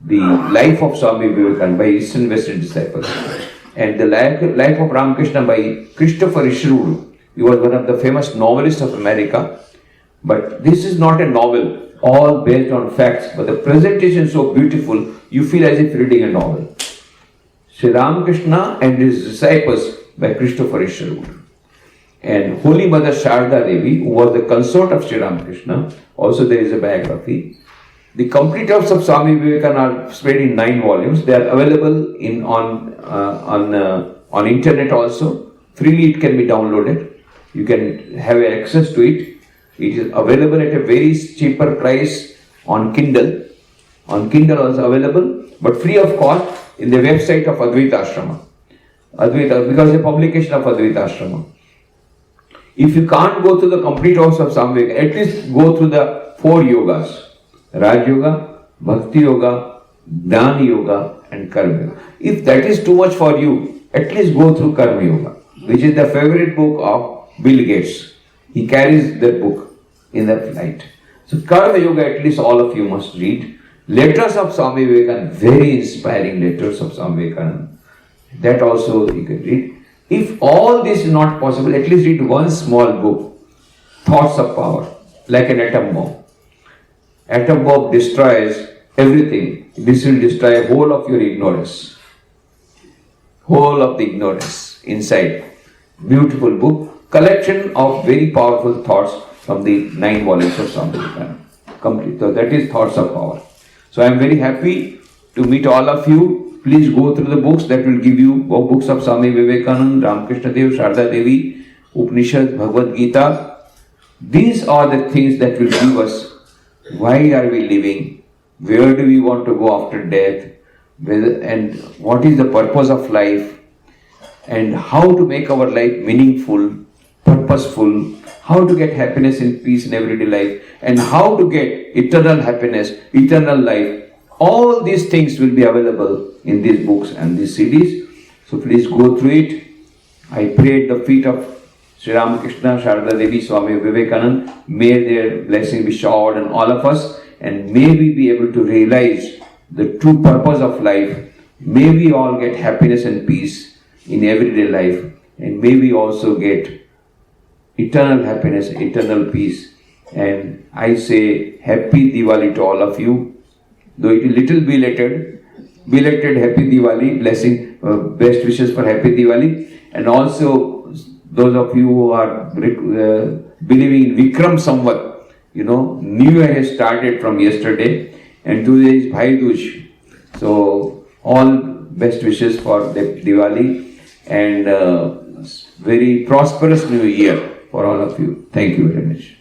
the life of Swami Vivekananda by Eastern Western disciples, and the life of Ramakrishna by Christopher Isherwood. He was one of the famous novelists of America. But this is not a novel, all based on facts, but the presentation is so beautiful, you feel as if reading a novel. Sri Ramakrishna and his disciples by Christopher Isherwood. And Holy Mother Sharda Devi, who was the consort of Sri Ramakrishna, also there is a biography. The complete works of Swami Vivekananda are spread in 9 volumes. They are available on internet also. Freely it can be downloaded. You can have access to it. It is available at a very cheaper price on Kindle. On Kindle also available, but free of cost in the website of Advaita Ashrama. Because the publication of Advaita Ashrama. If you can't go through the complete works of Swami Vivekananda, at least go through the 4 yogas. Raj Yoga, Bhakti Yoga, Jnana Yoga and Karma Yoga. If that is too much for you, at least go through Karma Yoga, which is the favorite book of Bill Gates. He carries that book in the flight. So Karma Yoga, at least all of you must read. Letters of Swami Vivekananda, very inspiring letters of Swami Vivekananda. That also you can read. If all this is not possible, at least read one small book, Thoughts of Power, like an atom bomb. Atom bomb destroys everything. This will destroy whole of your ignorance. Whole of the ignorance inside. Beautiful book. Collection of very powerful thoughts from the 9 volumes of Swami Vivekananda. Complete. So that is Thoughts of Power. So I am very happy to meet all of you. Please go through the books that will give you books of Swami Vivekananda, Ramakrishna Dev, Sharda Devi, Upanishad, Bhagavad Gita. These are the things that will give us why are we living, where do we want to go after death, and what is the purpose of life, and how to make our life meaningful, purposeful, how to get happiness and peace in everyday life, and how to get eternal happiness, eternal life. All these things will be available in these books and these CDs. So please go through it. I pray at the feet of Sri Ramakrishna, Sharda Devi, Swami Vivekananda. May their blessing be showered on all of us, and may we be able to realize the true purpose of life. May we all get happiness and peace in everyday life, and may we also get eternal happiness, eternal peace. And I say Happy Diwali to all of you. Though it is little belated Happy Diwali, blessing, best wishes for Happy Diwali. And also those of you who are believing in Vikram Samvat, New Year has started from yesterday, and today is Bhai Dooj. So all best wishes for the Diwali, and very prosperous New Year for all of you. Thank you very much.